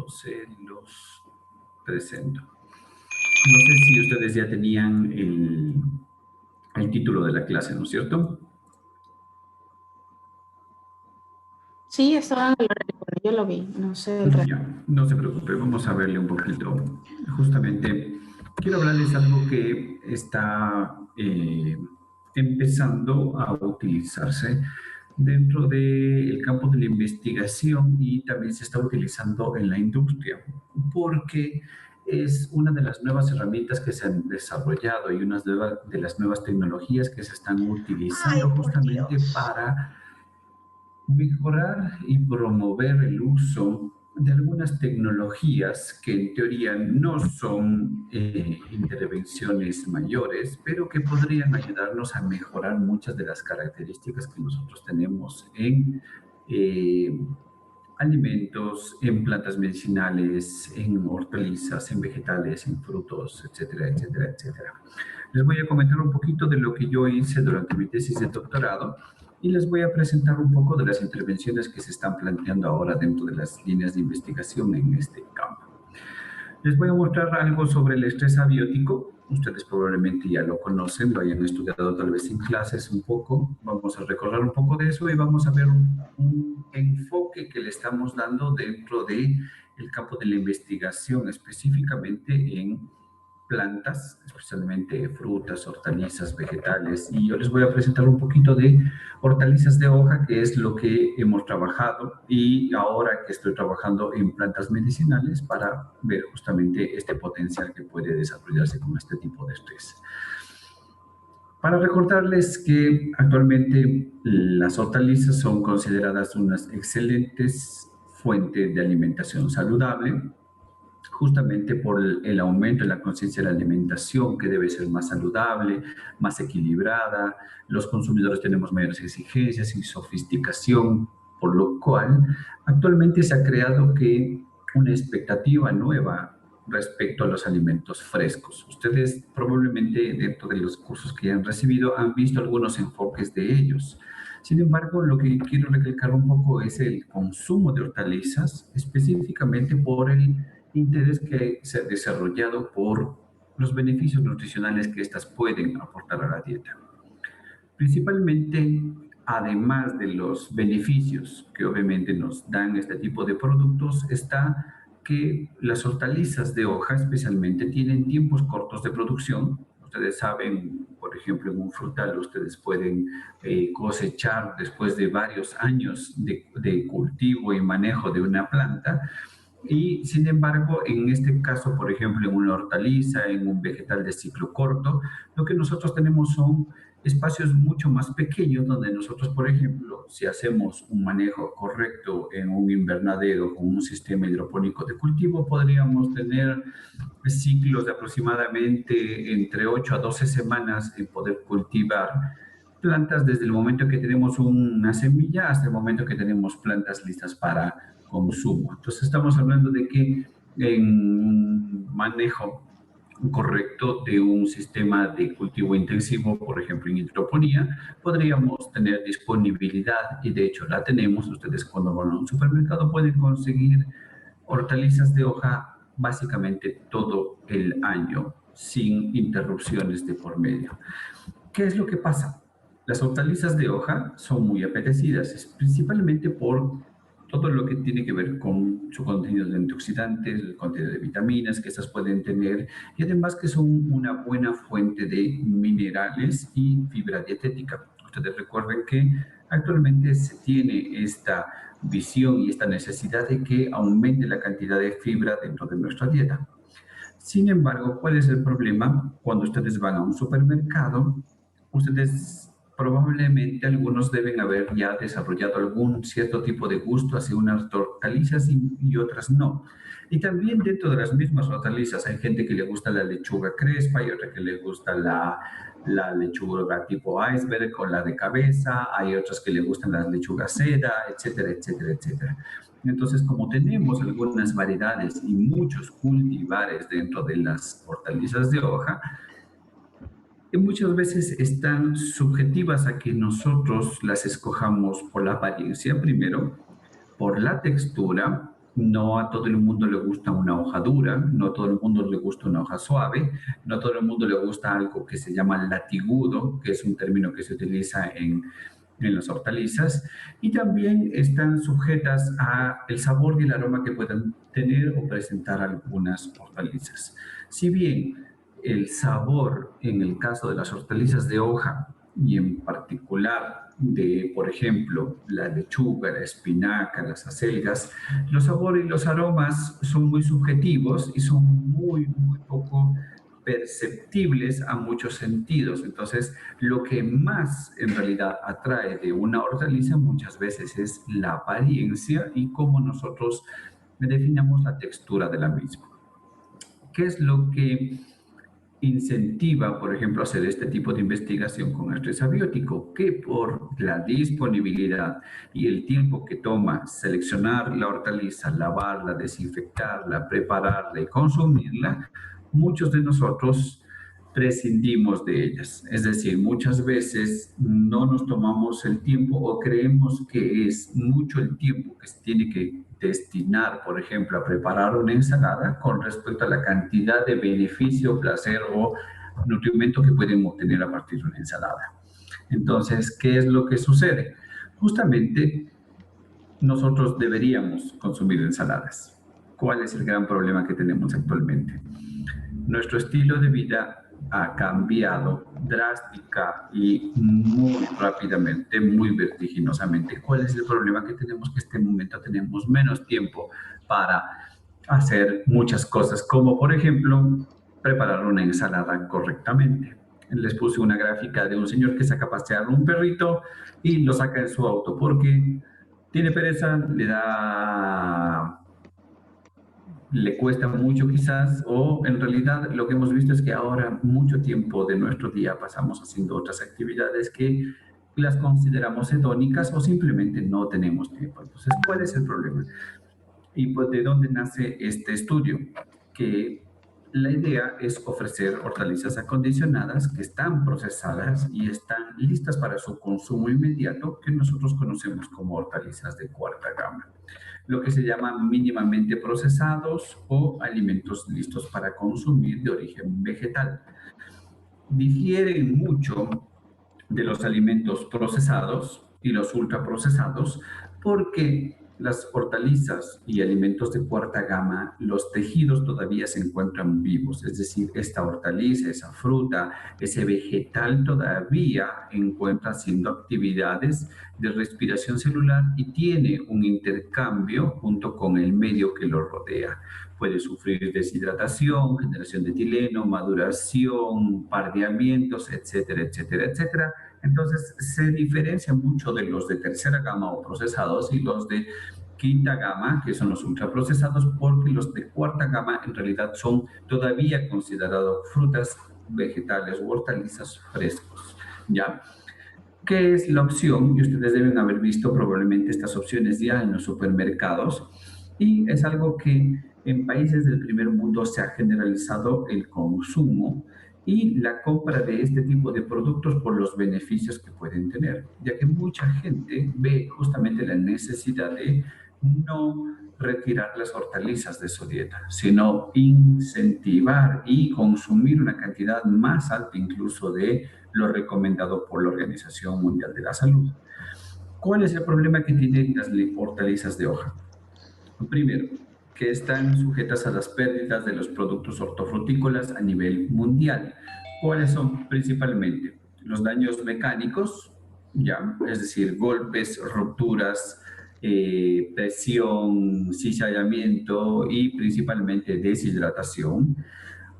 se los presento. No sé si ustedes ya tenían el título de la clase, ¿no es cierto? Sí, estaba en el horario, pero yo lo vi, no sé el resto. Ya, no se preocupe, vamos a verle un poquito. Justamente quiero hablarles algo que está empezando a utilizarse dentro del campo de la investigación y también se está utilizando en la industria, porque es una de las nuevas herramientas que se han desarrollado y una de las nuevas tecnologías que se están Ay, utilizando por justamente Dios. para mejorar y promover el uso de algunas tecnologías que en teoría no son intervenciones mayores, pero que podrían ayudarnos a mejorar muchas de las características que nosotros tenemos en eh, alimentos, en plantas medicinales, en hortalizas, en vegetales, en frutos, etcétera, etcétera, etcétera. Les voy a comentar un poquito de lo que yo hice durante mi tesis de doctorado y les voy a presentar un poco de las intervenciones que se están planteando ahora dentro de las líneas de investigación en este campo. Les voy a mostrar algo sobre el estrés abiótico. Ustedes probablemente ya lo conocen, lo hayan estudiado tal vez en clases un poco. Vamos a recordar un poco de eso y vamos a ver un enfoque que le estamos dando dentro del campo de la investigación, específicamente en plantas, especialmente frutas, hortalizas, vegetales. Y yo les voy a presentar un poquito de hortalizas de hoja, que es lo que hemos trabajado, y ahora que estoy trabajando en plantas medicinales para ver justamente este potencial que puede desarrollarse con este tipo de estrés. Para recordarles que actualmente las hortalizas son consideradas unas excelentes fuentes de alimentación saludable, justamente por el aumento en la conciencia de la alimentación, que debe ser más saludable, más equilibrada. Los consumidores tenemos mayores exigencias y sofisticación, por lo cual actualmente se ha creado que una expectativa nueva respecto a los alimentos frescos. Ustedes probablemente dentro de los cursos que han recibido han visto algunos enfoques de ellos. Sin embargo, lo que quiero recalcar un poco es el consumo de hortalizas, específicamente por el interés que se ha desarrollado por los beneficios nutricionales que estas pueden aportar a la dieta. Principalmente, además de los beneficios que obviamente nos dan este tipo de productos, está que las hortalizas de hoja especialmente tienen tiempos cortos de producción. Ustedes saben, por ejemplo, en un frutal ustedes pueden cosechar después de varios años de cultivo y manejo de una planta, y sin embargo, en este caso, por ejemplo, en una hortaliza, en un vegetal de ciclo corto, lo que nosotros tenemos son espacios mucho más pequeños donde nosotros, por ejemplo, si hacemos un manejo correcto en un invernadero con un sistema hidropónico de cultivo, podríamos tener ciclos de aproximadamente entre 8 a 12 semanas en poder cultivar plantas desde el momento que tenemos una semilla hasta el momento que tenemos plantas listas para consumo. Entonces estamos hablando de que en un manejo correcto de un sistema de cultivo intensivo, por ejemplo en hidroponía, podríamos tener disponibilidad, y de hecho la tenemos. Ustedes cuando van a un supermercado pueden conseguir hortalizas de hoja básicamente todo el año, sin interrupciones de por medio. ¿Qué es lo que pasa? Las hortalizas de hoja son muy apetecidas, principalmente por todo lo que tiene que ver con su contenido de antioxidantes, el contenido de vitaminas que estas pueden tener, y además que son una buena fuente de minerales y fibra dietética. Ustedes recuerden que actualmente se tiene esta visión y esta necesidad de que aumente la cantidad de fibra dentro de nuestra dieta. Sin embargo, ¿cuál es el problema? Cuando ustedes van a un supermercado, ustedes probablemente algunos deben haber ya desarrollado algún cierto tipo de gusto hacia unas hortalizas y otras no. Y también dentro de las mismas hortalizas hay gente que le gusta la lechuga crespa y otra que le gusta la lechuga tipo iceberg con la de cabeza, hay otras que le gustan las lechugas seda, etcétera, etcétera, etcétera. Entonces, como tenemos algunas variedades y muchos cultivares dentro de las hortalizas de hoja, que muchas veces están subjetivas a que nosotros las escojamos por la apariencia primero, por la textura No a todo el mundo le gusta una hoja dura, no a todo el mundo le gusta una hoja suave, no a todo el mundo le gusta algo que se llama latigudo, que es un término que se utiliza en las hortalizas, y también están sujetas a el sabor y el aroma que puedan tener o presentar algunas hortalizas. Si bien el sabor en el caso de las hortalizas de hoja y en particular de, por ejemplo, la lechuga, la espinaca, las acelgas, los sabores y los aromas son muy subjetivos y son muy poco perceptibles a muchos sentidos. Entonces, lo que más en realidad atrae de una hortaliza muchas veces es la apariencia y cómo nosotros definamos la textura de la misma. ¿Qué es lo que incentiva, por ejemplo, hacer este tipo de investigación con el estrés abiótico? Que por la disponibilidad y el tiempo que toma seleccionar la hortaliza, lavarla, desinfectarla, prepararla y consumirla, muchos de nosotros prescindimos de ellas. Es decir, muchas veces no nos tomamos el tiempo o creemos que es mucho el tiempo que se tiene que destinar, por ejemplo, a preparar una ensalada con respecto a la cantidad de beneficio, placer o nutrimento que pueden obtener a partir de una ensalada. Entonces, ¿qué es lo que sucede? Justamente nosotros deberíamos consumir ensaladas. ¿Cuál es el gran problema que tenemos actualmente? Nuestro estilo de vida ha cambiado drástica y muy rápidamente, muy vertiginosamente. ¿Cuál es el problema que tenemos? Que en este momento tenemos menos tiempo para hacer muchas cosas, como por ejemplo preparar una ensalada correctamente. Les puse una gráfica de un señor que saca a pasear un perrito y lo saca en su auto porque tiene pereza, le cuesta mucho quizás, o en realidad lo que hemos visto es que ahora mucho tiempo de nuestro día pasamos haciendo otras actividades que las consideramos hedónicas o simplemente no tenemos tiempo. Entonces, ¿cuál es el problema? ¿Y pues de dónde nace este estudio? Que la idea es ofrecer hortalizas acondicionadas que están procesadas y están listas para su consumo inmediato, que nosotros conocemos como hortalizas de cuarta gama, lo que se llama mínimamente procesados o alimentos listos para consumir de origen vegetal. Difieren mucho de los alimentos procesados y los ultraprocesados porque las hortalizas y alimentos de cuarta gama, los tejidos todavía se encuentran vivos, es decir, esta hortaliza, esa fruta, ese vegetal todavía encuentra haciendo actividades de respiración celular y tiene un intercambio junto con el medio que lo rodea. Puede sufrir deshidratación, generación de etileno, maduración, pardeamientos, etcétera, etcétera, etcétera. Entonces, se diferencia mucho de los de tercera gama o procesados y los de quinta gama, que son los ultraprocesados, porque los de cuarta gama en realidad son todavía considerados frutas, vegetales u hortalizas frescos, ¿ya? ¿Qué es la opción? Y ustedes deben haber visto probablemente estas opciones ya en los supermercados. Y es algo que en países del primer mundo se ha generalizado el consumo y la compra de este tipo de productos por los beneficios que pueden tener, ya que mucha gente ve justamente la necesidad de no retirar las hortalizas de su dieta, sino incentivar y consumir una cantidad más alta incluso de lo recomendado por la Organización Mundial de la Salud. ¿Cuál es el problema que tienen las hortalizas de hoja? Primero, que están sujetas a las pérdidas de los productos hortofrutícolas a nivel mundial. ¿Cuáles son principalmente? Los daños mecánicos, ya, es decir, golpes, rupturas, presión, cizallamiento y principalmente deshidratación.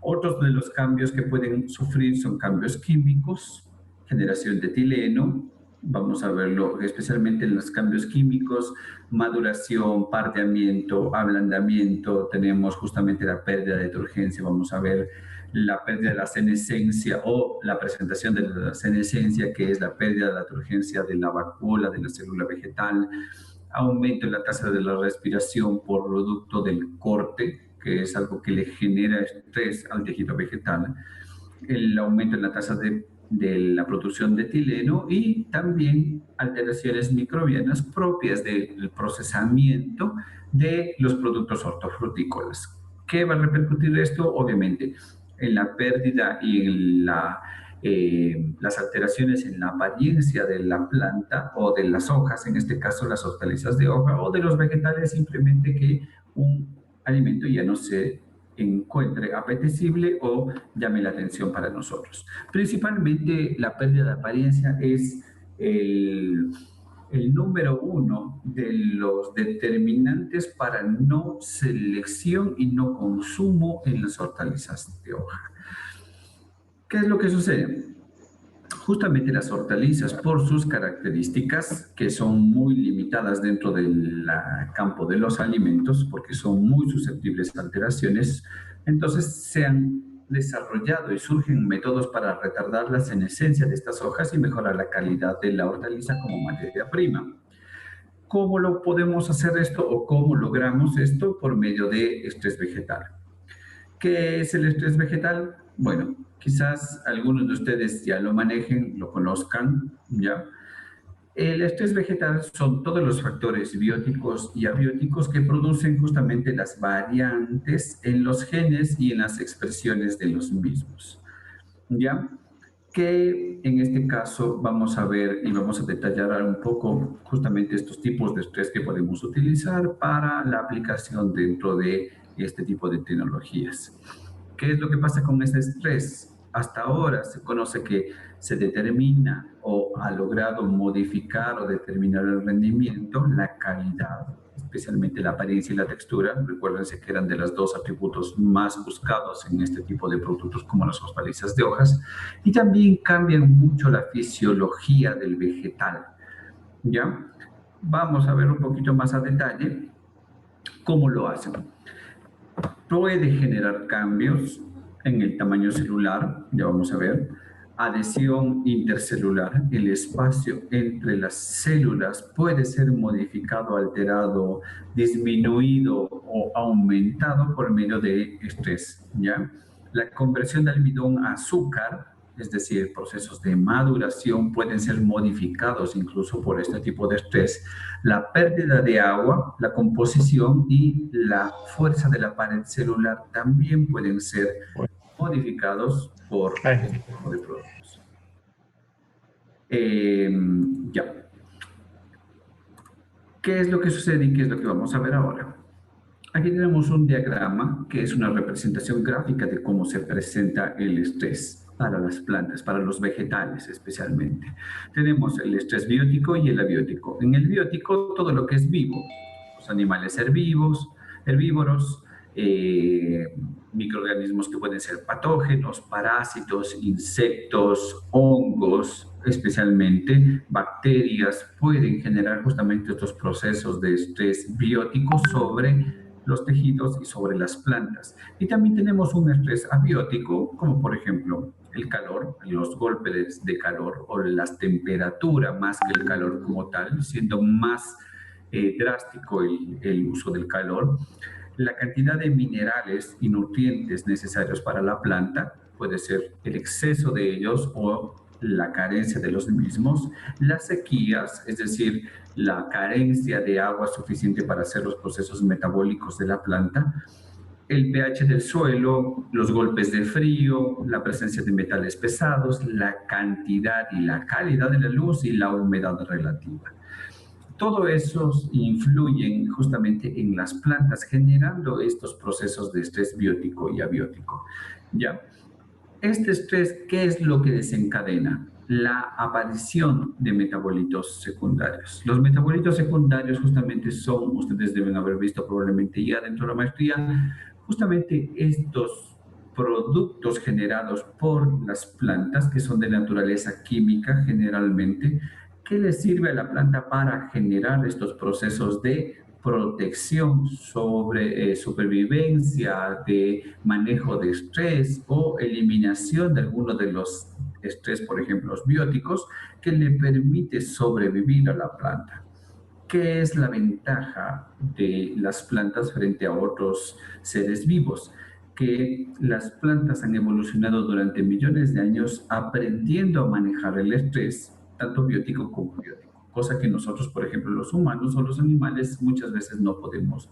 Otros de los cambios que pueden sufrir son cambios químicos, generación de etileno, vamos a verlo especialmente en los cambios químicos, maduración, pardeamiento, ablandamiento, tenemos justamente la pérdida de turgencia, vamos a ver la pérdida de la senescencia o la presentación de la senescencia, que es la pérdida de la turgencia de la vacuola, de la célula vegetal, aumento en la tasa de la respiración por producto del corte, que es algo que le genera estrés al tejido vegetal, el aumento en la tasa de de la producción de etileno y también alteraciones microbianas propias del procesamiento de los productos hortofrutícolas. ¿Qué va a repercutir esto? Obviamente, en la pérdida y en las alteraciones en la apariencia de la planta o de las hojas, en este caso las hortalizas de hoja, o de los vegetales, simplemente que un alimento ya no se encuentre apetecible o llame la atención para nosotros. Principalmente la pérdida de apariencia es el número uno de los determinantes para no selección y no consumo en las hortalizas de hoja. ¿Qué es lo que sucede? Justamente las hortalizas, por sus características, que son muy limitadas dentro del campo de los alimentos, porque son muy susceptibles a alteraciones, entonces se han desarrollado y surgen métodos para retardar la senescencia de estas hojas y mejorar la calidad de la hortaliza como materia prima. ¿Cómo lo podemos hacer esto o cómo logramos esto? Por medio de estrés vegetal. ¿Qué es el estrés vegetal? Bueno, quizás algunos de ustedes ya lo manejen, lo conozcan, ¿ya? El estrés vegetal son todos los factores bióticos y abióticos que producen justamente las variantes en los genes y en las expresiones de los mismos, ¿ya? Que en este caso vamos a ver y vamos a detallar un poco justamente estos tipos de estrés que podemos utilizar para la aplicación dentro de este tipo de tecnologías. ¿Qué es lo que pasa con ese estrés? Hasta ahora se conoce que se determina o ha logrado modificar o determinar el rendimiento, la calidad, especialmente la apariencia y la textura. Recuérdense que eran de los dos atributos más buscados en este tipo de productos como las hortalizas de hojas. Y también cambian mucho la fisiología del vegetal. ¿Ya? Vamos a ver un poquito más a detalle cómo lo hacen. Puede generar cambios en el tamaño celular, ya vamos a ver, adhesión intercelular, el espacio entre las células puede ser modificado, alterado, disminuido o aumentado por medio de estrés, ¿ya? La conversión de almidón a azúcar, es decir, procesos de maduración pueden ser modificados incluso por este tipo de estrés. La pérdida de agua, la composición y la fuerza de la pared celular también pueden ser modificados por este tipo de productos. Ya. ¿Qué es lo que sucede y qué es lo que vamos a ver ahora? Aquí tenemos un diagrama que es una representación gráfica de cómo se presenta el estrés para las plantas, para los vegetales especialmente. Tenemos el estrés biótico y el abiótico. En el biótico, todo lo que es vivo, los animales herbívoros, microorganismos que pueden ser patógenos, parásitos, insectos, hongos, especialmente bacterias, pueden generar justamente estos procesos de estrés biótico sobre los tejidos y sobre las plantas. Y también tenemos un estrés abiótico, como por ejemplo el calor, los golpes de calor o las temperaturas más que el calor como tal, siendo más drástico el uso del calor. La cantidad de minerales y nutrientes necesarios para la planta puede ser el exceso de ellos o la carencia de los mismos, las sequías, es decir, la carencia de agua suficiente para hacer los procesos metabólicos de la planta, el pH del suelo, los golpes de frío, la presencia de metales pesados, la cantidad y la calidad de la luz y la humedad relativa. Todo eso influyen justamente en las plantas, generando estos procesos de estrés biótico y abiótico. ¿Ya? Este estrés, ¿qué es lo que desencadena? La aparición de metabolitos secundarios. Los metabolitos secundarios justamente son, ustedes deben haber visto probablemente ya dentro de la maestría, justamente estos productos generados por las plantas, que son de naturaleza química generalmente, que les sirve a la planta para generar estos procesos de protección sobre supervivencia, de manejo de estrés o eliminación de algunos de los estrés, por ejemplo, los bióticos, que le permite sobrevivir a la planta. ¿Qué es la ventaja de las plantas frente a otros seres vivos? que las plantas han evolucionado durante millones de años aprendiendo a manejar el estrés, tanto biótico como biótico, cosa que nosotros, por ejemplo, los humanos o los animales muchas veces no podemos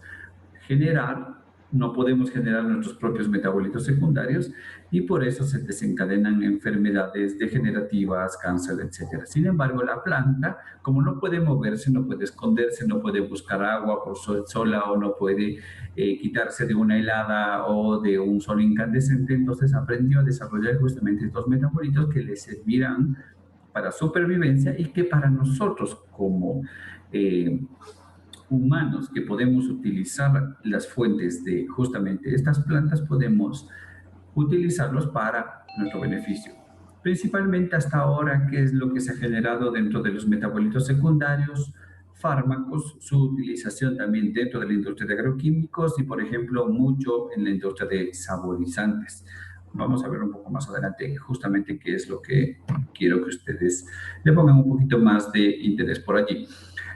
generar, no podemos generar nuestros propios metabolitos secundarios y por eso se desencadenan enfermedades degenerativas, cáncer, etc. Sin embargo, la planta, como no puede moverse, no puede esconderse, no puede buscar agua por sola o no puede quitarse de una helada o de un sol incandescente, entonces aprendió a desarrollar justamente estos metabolitos que le servirán para supervivencia y que para nosotros como humanos que podemos utilizar las fuentes de justamente estas plantas, podemos utilizarlos para nuestro beneficio. Principalmente hasta ahora, ¿qué es lo que se ha generado dentro de los metabolitos secundarios? Fármacos, su utilización también dentro de la industria de agroquímicos y, por ejemplo, mucho en la industria de saborizantes. Vamos a ver un poco más adelante justamente qué es lo que quiero que ustedes le pongan un poquito más de interés por allí.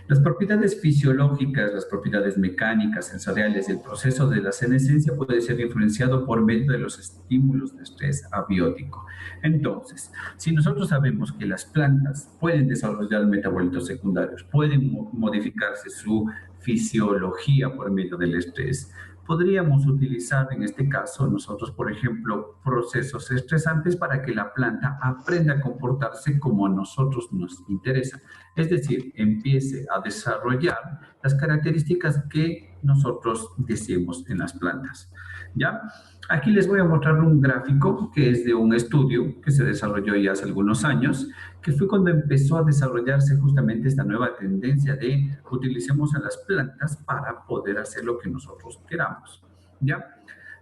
Las propiedades fisiológicas, las propiedades mecánicas, sensoriales y el proceso de la senescencia puede ser influenciado por medio de los estímulos de estrés abiótico. Entonces, si nosotros sabemos que las plantas pueden desarrollar metabolitos secundarios, pueden modificarse su fisiología por medio del estrés, podríamos utilizar en este caso nosotros, por ejemplo, procesos estresantes para que la planta aprenda a comportarse como a nosotros nos interesa. Es decir, empiece a desarrollar las características que nosotros deseemos en las plantas. ¿Ya? Aquí les voy a mostrar un gráfico que es de un estudio que se desarrolló ya hace algunos años, que fue cuando empezó a desarrollarse justamente esta nueva tendencia de utilicemos a las plantas para poder hacer lo que nosotros queramos. ¿Ya?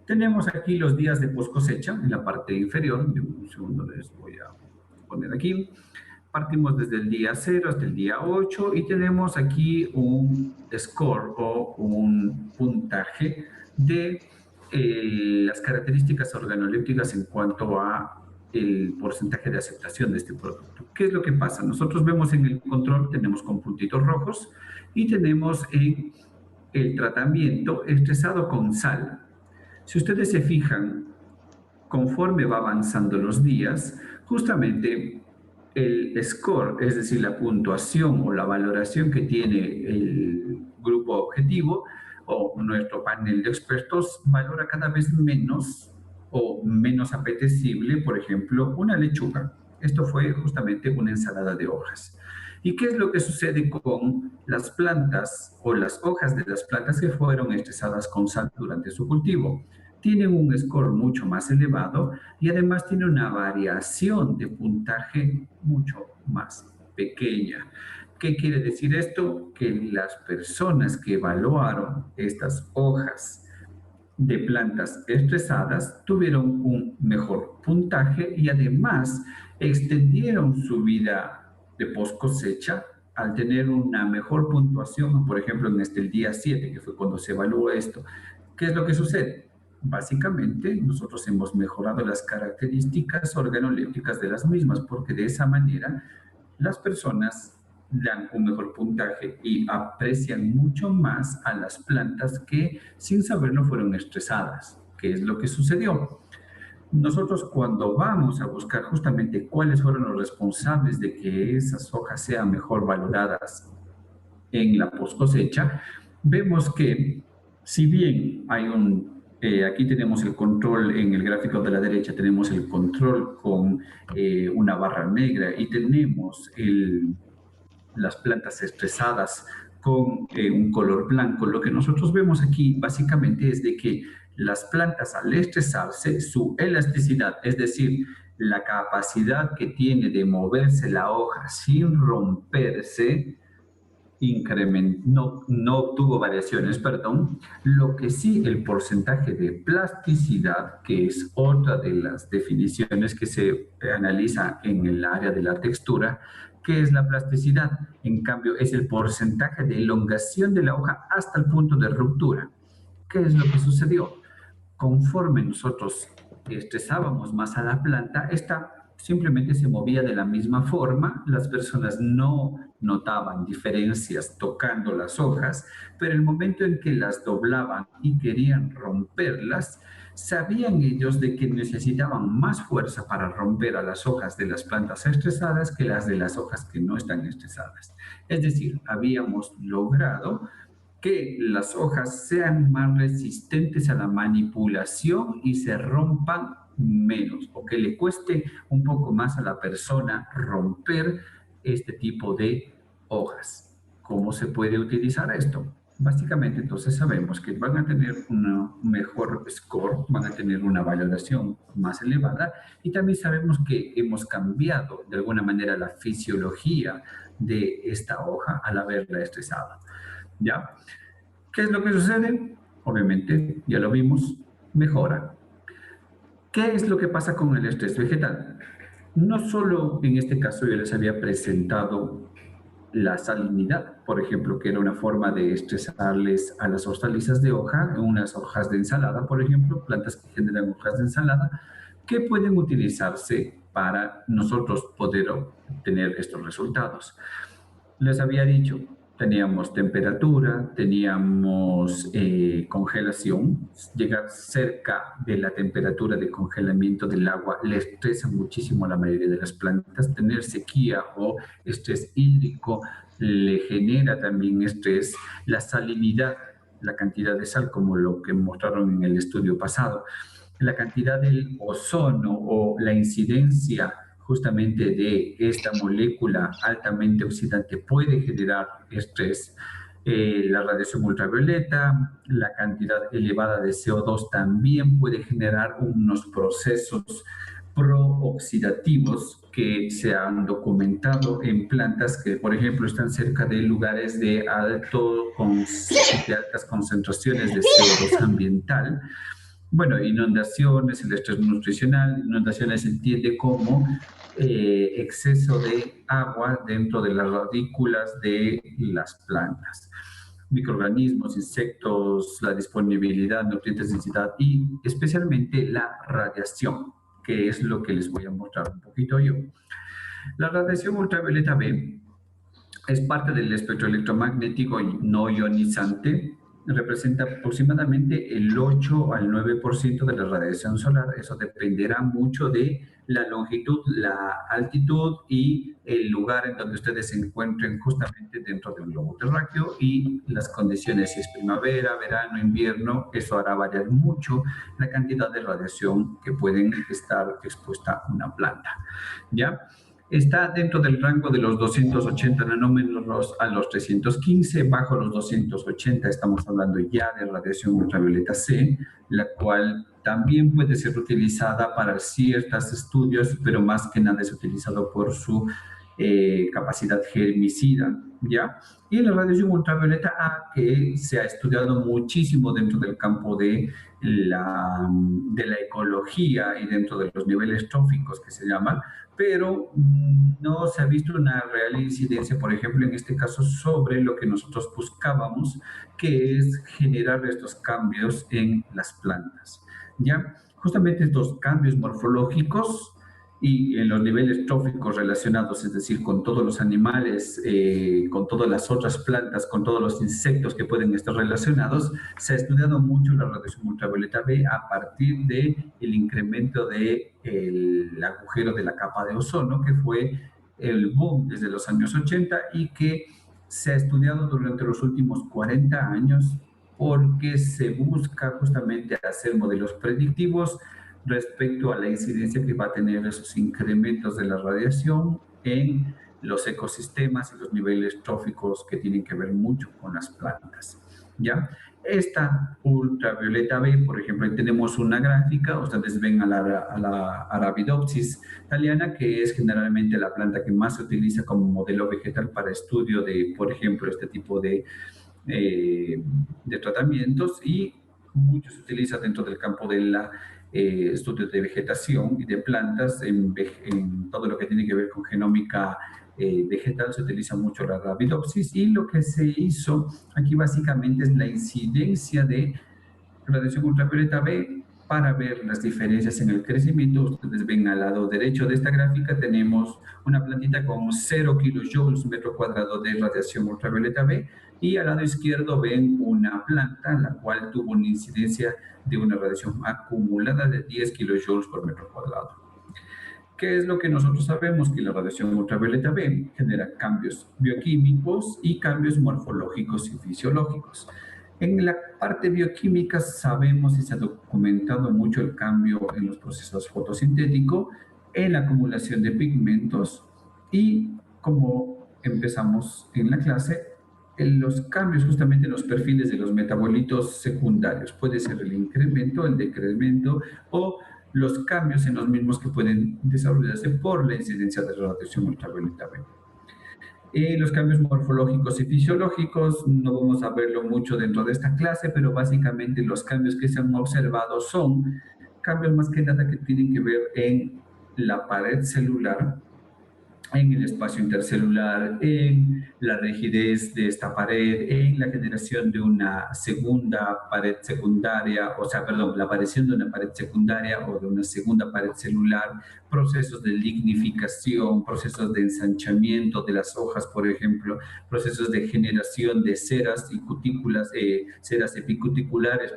Tenemos aquí los días de post cosecha en la parte inferior. De un segundo les voy a poner aquí. Partimos desde el día 0 hasta el día 8 y tenemos aquí un score o un puntaje de las características organolépticas en cuanto a el porcentaje de aceptación de este producto. ¿Qué es lo que pasa? Nosotros vemos en el control, tenemos con puntitos rojos y tenemos en el tratamiento estresado con sal. Si ustedes se fijan, conforme va avanzando los días, justamente el score, es decir, la puntuación o la valoración que tiene el grupo objetivo o nuestro panel de expertos valora cada vez menos o menos apetecible, por ejemplo, una lechuga. Esto fue justamente una ensalada de hojas. ¿Y qué es lo que sucede con las plantas o las hojas de las plantas que fueron estresadas con sal durante su cultivo? Tienen un score mucho más elevado y además tiene una variación de puntaje mucho más pequeña. ¿Qué quiere decir esto? Que las personas que evaluaron estas hojas de plantas estresadas tuvieron un mejor puntaje y además extendieron su vida de post cosecha al tener una mejor puntuación, por ejemplo, en el día 7, que fue cuando se evaluó esto. ¿Qué es lo que sucede? Básicamente, nosotros hemos mejorado las características organolépticas de las mismas, porque de esa manera las personas dan un mejor puntaje y aprecian mucho más a las plantas que sin saberlo fueron estresadas. ¿Qué es lo que sucedió? Nosotros cuando vamos a buscar justamente cuáles fueron los responsables de que esas hojas sean mejor valoradas en la post cosecha, vemos que si bien hay aquí tenemos el control en el gráfico de la derecha, tenemos el control con una barra negra y tenemos las plantas estresadas con un color blanco. Lo que nosotros vemos aquí básicamente es de que las plantas al estresarse, su elasticidad, es decir, la capacidad que tiene de moverse la hoja sin romperse, no obtuvo variaciones, perdón. Lo que sí, el porcentaje de plasticidad, que es otra de las definiciones que se analiza en el área de la textura. ¿Qué es la plasticidad? En cambio, es el porcentaje de elongación de la hoja hasta el punto de ruptura. ¿Qué es lo que sucedió? Conforme nosotros estresábamos más a la planta, esta simplemente se movía de la misma forma, las personas no notaban diferencias tocando las hojas, pero el momento en que las doblaban y querían romperlas, sabían ellos de que necesitaban más fuerza para romper a las hojas de las plantas estresadas que las de las hojas que no están estresadas. Es decir, habíamos logrado que las hojas sean más resistentes a la manipulación y se rompan menos, o que le cueste un poco más a la persona romper este tipo de hojas. ¿Cómo se puede utilizar esto? Básicamente, entonces sabemos que van a tener un mejor score, van a tener una valoración más elevada, y también sabemos que hemos cambiado de alguna manera la fisiología de esta hoja al haberla estresado. ¿Ya? ¿Qué es lo que sucede? Obviamente, ya lo vimos, mejora. ¿Qué es lo que pasa con el estrés vegetal? No solo en este caso yo les había presentado la salinidad, por ejemplo, que era una forma de estresarles a las hortalizas de hoja, unas hojas de ensalada, por ejemplo, plantas que generan hojas de ensalada, que pueden utilizarse para nosotros poder obtener estos resultados. Les había dicho, teníamos temperatura, teníamos congelación. Llegar cerca de la temperatura de congelamiento del agua le estresa muchísimo a la mayoría de las plantas. Tener sequía o estrés hídrico le genera también estrés. La salinidad, la cantidad de sal, como lo que mostraron en el estudio pasado, la cantidad del ozono o la incidencia justamente de esta molécula altamente oxidante puede generar estrés. La radiación ultravioleta, la cantidad elevada de CO2 también puede generar unos procesos prooxidativos que se han documentado en plantas que, por ejemplo, están cerca de lugares de altas concentraciones de CO2 ambiental. Bueno, inundaciones, el estrés nutricional, inundaciones se entiende como exceso de agua dentro de las radículas de las plantas. Microorganismos, insectos, la disponibilidad, nutrientes, densidad y especialmente la radiación, que es lo que les voy a mostrar un poquito yo. La radiación ultravioleta B es parte del espectro electromagnético no ionizante, representa aproximadamente el 8 al 9% de la radiación solar. Eso dependerá mucho de la longitud, la altitud y el lugar en donde ustedes se encuentren justamente dentro del globo terráqueo y las condiciones, si es primavera, verano, invierno, eso hará variar mucho la cantidad de radiación que pueden estar expuesta a una planta, ¿ya? Está dentro del rango de los 280 nanómetros a los 315, bajo los 280 estamos hablando ya de radiación ultravioleta C, la cual también puede ser utilizada para ciertos estudios, pero más que nada es utilizado por su capacidad germicida, ¿ya? Y la radiación ultravioleta A, que se ha estudiado muchísimo dentro del campo de la ecología y dentro de los niveles tróficos que se llaman, pero no se ha visto una real incidencia, por ejemplo, en este caso, sobre lo que nosotros buscábamos, que es generar estos cambios en las plantas, ¿ya? Justamente estos cambios morfológicos y en los niveles tróficos relacionados, es decir, con todos los animales, con todas las otras plantas, con todos los insectos que pueden estar relacionados, se ha estudiado mucho la radiación ultravioleta B a partir del incremento del agujero de la capa de ozono, que fue el boom desde los años 80 y que se ha estudiado durante los últimos 40 años porque se busca justamente hacer modelos predictivos respecto a la incidencia que va a tener esos incrementos de la radiación en los ecosistemas y los niveles tróficos que tienen que ver mucho con las plantas, ¿ya? Esta ultravioleta B, por ejemplo, ahí tenemos una gráfica, ustedes ven a la Arabidopsis thaliana, que es generalmente la planta que más se utiliza como modelo vegetal para estudio de, por ejemplo, este tipo de tratamientos, y mucho se utiliza dentro del campo de la estudios de vegetación y de plantas, en todo lo que tiene que ver con genómica vegetal se utiliza mucho la Arabidopsis, y lo que se hizo aquí básicamente es la incidencia de radiación ultravioleta B para ver las diferencias en el crecimiento. Ustedes ven al lado derecho de esta gráfica tenemos una plantita con 0 kilojoules metro cuadrado de radiación ultravioleta B, y al lado izquierdo ven una planta la cual tuvo una incidencia de una radiación acumulada de 10 kilojoules por metro cuadrado. ¿Qué es lo que nosotros sabemos? Que la radiación ultravioleta B genera cambios bioquímicos y cambios morfológicos y fisiológicos. En la parte bioquímica sabemos y se ha documentado mucho el cambio en los procesos fotosintéticos, en la acumulación de pigmentos y, como empezamos en la clase, en los cambios justamente en los perfiles de los metabolitos secundarios. Puede ser el incremento, el decremento o los cambios en los mismos que pueden desarrollarse por la incidencia de la radiación ultravioleta B. Los cambios morfológicos y fisiológicos no vamos a verlo mucho dentro de esta clase, pero básicamente los cambios que se han observado son cambios más que nada que tienen que ver en la pared celular, en el espacio intercelular, en la rigidez de esta pared, en la generación de una segunda pared secundaria, la aparición de una pared secundaria o de una segunda pared celular, procesos de lignificación, procesos de ensanchamiento de las hojas, por ejemplo, procesos de generación de ceras y cutículas, ceras epicuticulares,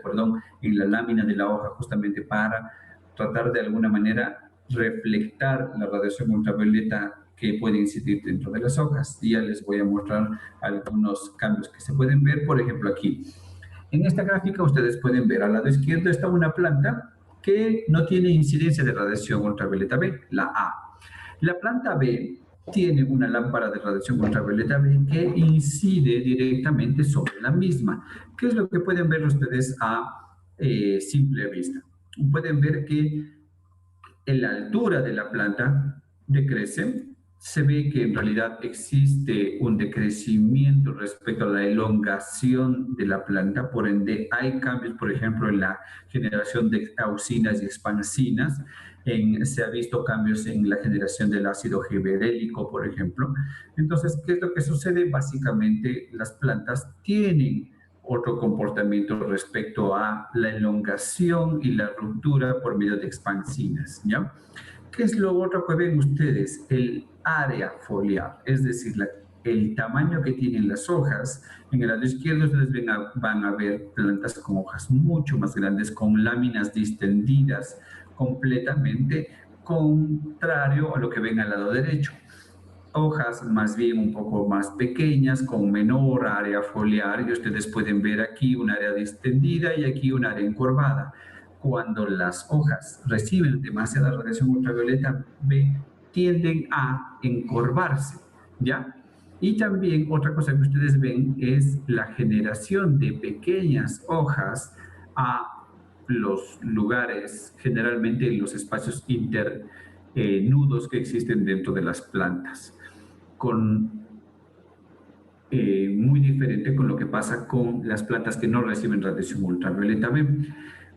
en la lámina de la hoja, justamente para tratar de alguna manera reflectar la radiación ultravioleta que puede incidir dentro de las hojas. Y ya les voy a mostrar algunos cambios que se pueden ver, por ejemplo, aquí. En esta gráfica ustedes pueden ver al lado izquierdo está una planta que no tiene incidencia de radiación ultravioleta B, la A. La planta B tiene una lámpara de radiación ultravioleta B que incide directamente sobre la misma. ¿Qué es lo que pueden ver ustedes a simple vista? Pueden ver que en la altura de la planta decrece. Se ve que en realidad existe un decrecimiento respecto a la elongación de la planta, por ende hay cambios, por ejemplo, en la generación de auxinas y expansinas, se ha visto cambios en la generación del ácido gibberélico, por ejemplo. Entonces, ¿qué es lo que sucede? Básicamente, las plantas tienen otro comportamiento respecto a la elongación y la ruptura por medio de expansinas, ¿ya? ¿Qué es lo otro que ven ustedes? El área foliar, es decir, el tamaño que tienen las hojas. En el lado izquierdo ustedes van a ver plantas con hojas mucho más grandes, con láminas distendidas completamente, contrario a lo que ven al lado derecho. Hojas más bien un poco más pequeñas, con menor área foliar, y ustedes pueden ver aquí un área distendida y aquí un área encorvada. Cuando las hojas reciben demasiada radiación ultravioleta B, tienden a encorvarse, ¿ya? Y también otra cosa que ustedes ven es la generación de pequeñas hojas a los lugares, generalmente en los espacios internudos que existen dentro de las plantas, muy diferente con lo que pasa con las plantas que no reciben radiación ultravioleta B.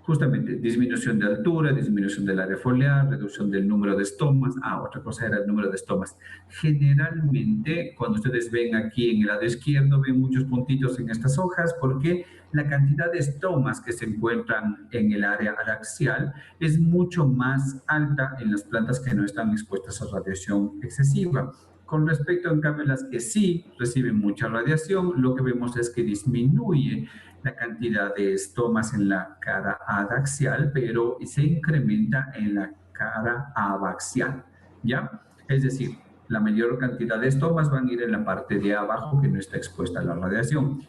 Justamente, disminución de altura, disminución del área foliar, reducción del número de estomas. Otra cosa era el número de estomas. Generalmente, cuando ustedes ven aquí en el lado izquierdo, ven muchos puntitos en estas hojas porque la cantidad de estomas que se encuentran en el área adaxial es mucho más alta en las plantas que no están expuestas a radiación excesiva. Con respecto, en cambio, a las que sí reciben mucha radiación, lo que vemos es que disminuye la cantidad de estomas en la cara adaxial, pero se incrementa en la cara abaxial, ¿ya? Es decir, la mayor cantidad de estomas van a ir en la parte de abajo que no está expuesta a la radiación.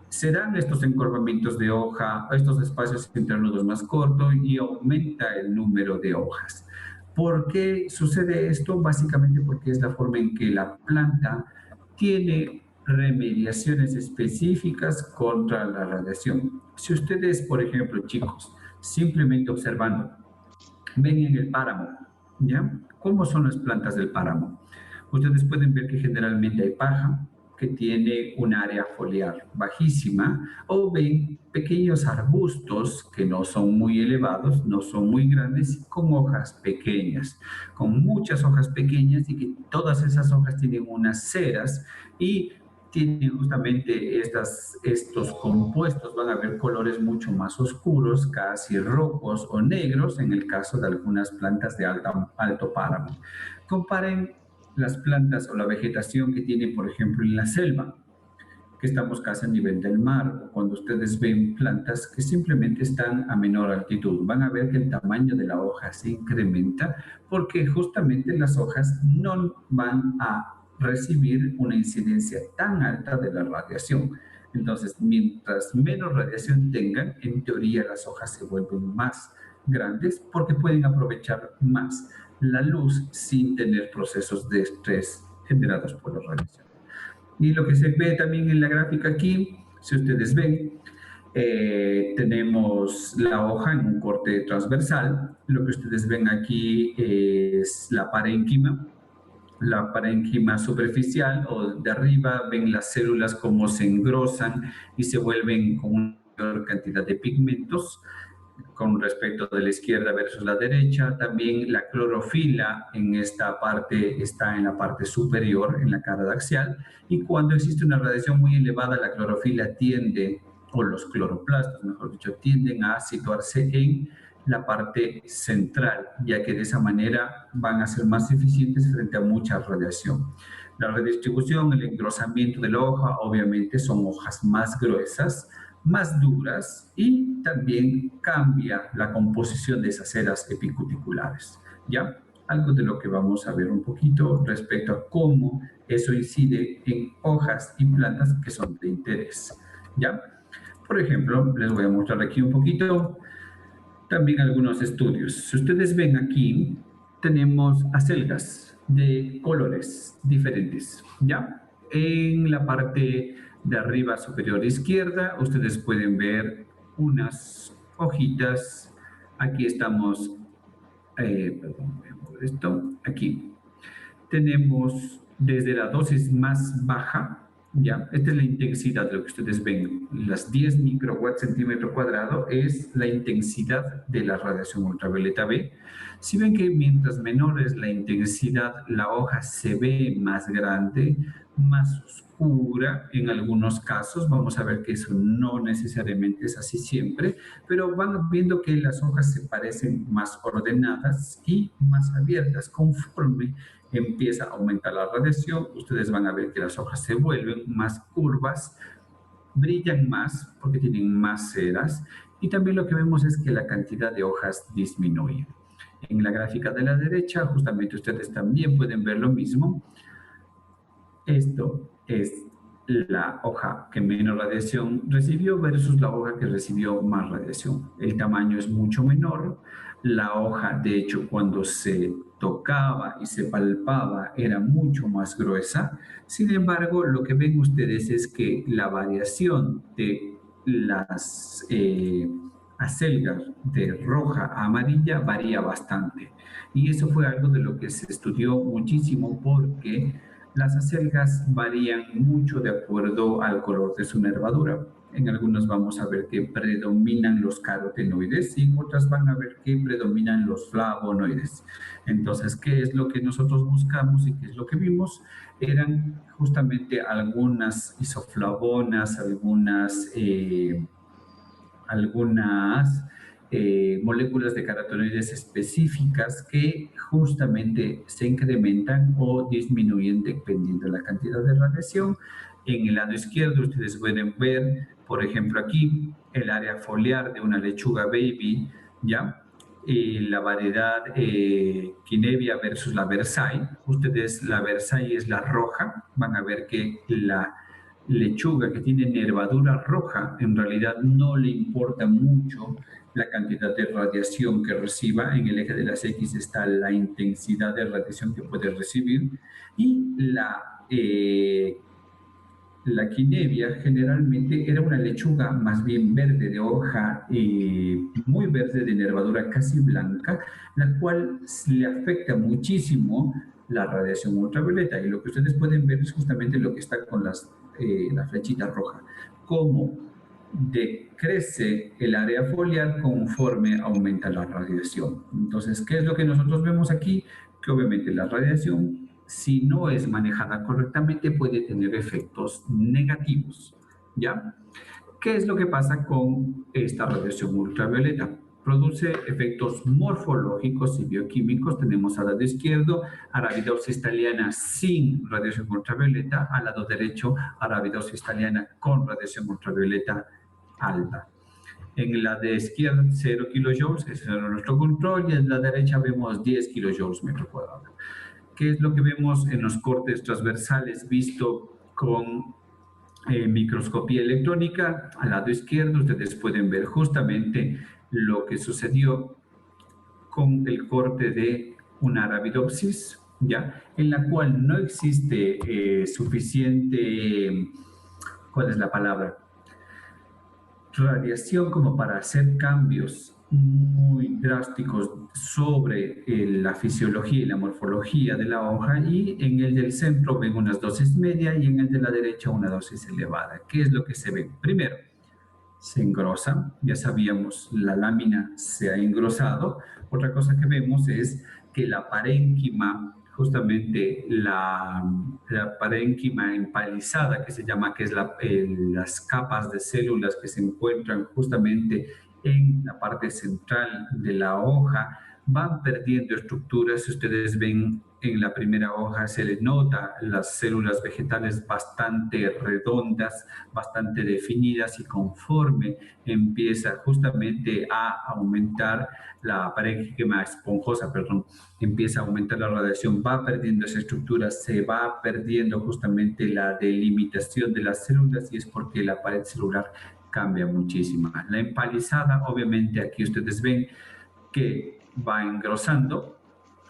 Se dan estos encorvamientos de hoja, estos espacios internudos más cortos y aumenta el número de hojas. ¿Por qué sucede esto? Básicamente porque es la forma en que la planta tiene remediaciones específicas contra la radiación. Si ustedes, por ejemplo, chicos, simplemente observando, ven en el páramo, ¿ya? ¿Cómo son las plantas del páramo? Ustedes pueden ver que generalmente hay paja, que tiene un área foliar bajísima, o ven pequeños arbustos que no son muy elevados, no son muy grandes, con hojas pequeñas, con muchas hojas pequeñas, y que todas esas hojas tienen unas ceras y tienen justamente estos compuestos, van a ver colores mucho más oscuros, casi rojos o negros, en el caso de algunas plantas de alto páramo. Comparen las plantas o la vegetación que tiene, por ejemplo, en la selva, que estamos casi a nivel del mar, o cuando ustedes ven plantas que simplemente están a menor altitud, van a ver que el tamaño de la hoja se incrementa porque justamente las hojas no van a recibir una incidencia tan alta de la radiación. Entonces, mientras menos radiación tengan, en teoría las hojas se vuelven más grandes porque pueden aprovechar más la luz sin tener procesos de estrés generados por la radiación. Y lo que se ve también en la gráfica aquí, si ustedes ven, tenemos la hoja en un corte transversal. Lo que ustedes ven aquí es la parénquima superficial, o de arriba ven las células como se engrosan y se vuelven con una mayor cantidad de pigmentos con respecto de la izquierda versus la derecha. También la clorofila en esta parte está en la parte superior, en la cara axial, y cuando existe una radiación muy elevada, la clorofila tiende, o los cloroplastos, mejor dicho, tienden a situarse en la parte central, ya que de esa manera van a ser más eficientes frente a mucha radiación. La redistribución, el engrosamiento de la hoja, obviamente son hojas más gruesas, más duras, y también cambia la composición de esas ceras epicuticulares, ¿ya? Algo de lo que vamos a ver un poquito respecto a cómo eso incide en hojas y plantas que son de interés, ¿ya? Por ejemplo, les voy a mostrar aquí un poquito también algunos estudios. Si ustedes ven aquí, tenemos acelgas de colores diferentes, ¿ya? En la parte de arriba superior izquierda, ustedes pueden ver unas hojitas. Aquí estamos, perdón, voy a mover esto, aquí. Tenemos desde la dosis más baja, ¿ya? Esta es la intensidad de lo que ustedes ven. Las 10 microwatts centímetro cuadrado es la intensidad de la radiación ultravioleta B. Si ven que mientras menor es la intensidad, la hoja se ve más grande, más oscura en algunos casos. Vamos a ver que eso no necesariamente es así siempre, pero van viendo que las hojas se parecen más ordenadas y más abiertas conforme empieza a aumentar la radiación. Ustedes van a ver que las hojas se vuelven más curvas, brillan más porque tienen más ceras, y también lo que vemos es que la cantidad de hojas disminuye. En la gráfica de la derecha, justamente ustedes también pueden ver lo mismo. Esto es la hoja que menos radiación recibió versus la hoja que recibió más radiación. El tamaño es mucho menor. La hoja, de hecho, cuando se tocaba y se palpaba, era mucho más gruesa. Sin embargo, lo que ven ustedes es que la variación de las acelgas de roja a amarilla varía bastante. Y eso fue algo de lo que se estudió muchísimo, porque las acelgas varían mucho de acuerdo al color de su nervadura. En algunas vamos a ver que predominan los carotenoides y en otras van a ver que predominan los flavonoides. Entonces, ¿qué es lo que nosotros buscamos y qué es lo que vimos? Eran justamente algunas isoflavonas, algunas moléculas de carotenoides específicas que justamente se incrementan o disminuyen dependiendo de la cantidad de radiación. En el lado izquierdo ustedes pueden ver, por ejemplo, aquí el área foliar de una lechuga baby, ¿ya? La variedad Kinevia versus la Versailles. Ustedes, la Versailles es la roja, van a ver que la lechuga que tiene nervadura roja, en realidad no le importa mucho la cantidad de radiación que reciba. En el eje de las X está la intensidad de radiación que puede recibir, y la quinevia generalmente era una lechuga más bien verde, de hoja muy verde, de nervadura casi blanca, la cual le afecta muchísimo la radiación ultravioleta. Y lo que ustedes pueden ver es justamente lo que está con la flechita roja, cómo decrece el área foliar conforme aumenta la radiación. Entonces, ¿qué es lo que nosotros vemos aquí? Que obviamente la radiación si no es manejada correctamente, puede tener efectos negativos, ¿ya? ¿Qué es lo que pasa con esta radiación ultravioleta? Produce efectos morfológicos y bioquímicos. Tenemos al lado izquierdo Arabidopsis thaliana sin radiación ultravioleta, al lado derecho Arabidopsis thaliana con radiación ultravioleta alta. En la de izquierda 0 kilojoules, ese es nuestro control, y en la derecha vemos 10 kilojoules metro cuadrado. ¿Qué es lo que vemos en los cortes transversales visto con microscopía electrónica? Al lado izquierdo ustedes pueden ver justamente lo que sucedió con el corte de una Arabidopsis, ¿ya? En la cual no existe suficiente, ¿cuál es la palabra? Radiación como para hacer cambios muy drásticos sobre la fisiología y la morfología de la hoja, y en el del centro ven unas dosis media y en el de la derecha una dosis elevada. ¿Qué es lo que se ve? Primero, se engrosa, ya sabíamos, la lámina se ha engrosado. Otra cosa que vemos es que la parénquima, justamente la parénquima empalizada, que se llama, que es las capas de células que se encuentran justamente en la parte central de la hoja, van perdiendo estructuras. Si ustedes ven en la primera hoja, se les nota las células vegetales bastante redondas, bastante definidas, y conforme empieza justamente a aumentar la parénquima esponjosa, empieza a aumentar la radiación, va perdiendo esa estructura, se va perdiendo justamente la delimitación de las células, y es porque la pared celular cambia muchísimo. La empalizada, obviamente aquí ustedes ven que va engrosando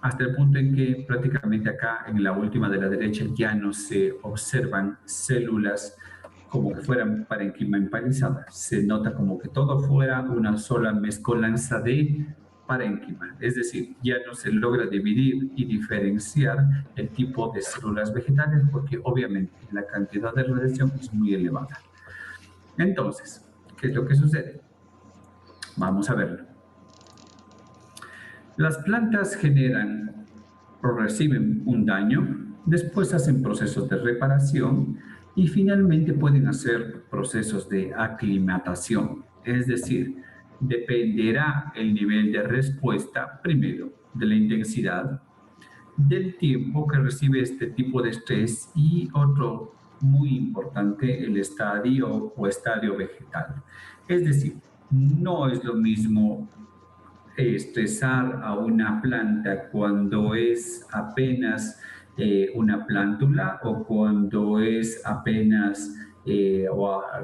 hasta el punto en que prácticamente acá en la última de la derecha ya no se observan células como que fueran parénquima empalizada. Se nota como que todo fuera una sola mezcolanza de parénquima. Es decir, ya no se logra dividir y diferenciar el tipo de células vegetales, porque obviamente la cantidad de radiación es muy elevada. Entonces, ¿qué es lo que sucede? Vamos a verlo. Las plantas generan o reciben un daño, después hacen procesos de reparación y finalmente pueden hacer procesos de aclimatación. Es decir, dependerá el nivel de respuesta, primero, de la intensidad, del tiempo que recibe este tipo de estrés, y otro muy importante, el estadio o estadio vegetal. Es decir, no es lo mismo estresar a una planta cuando es apenas una plántula, o cuando es apenas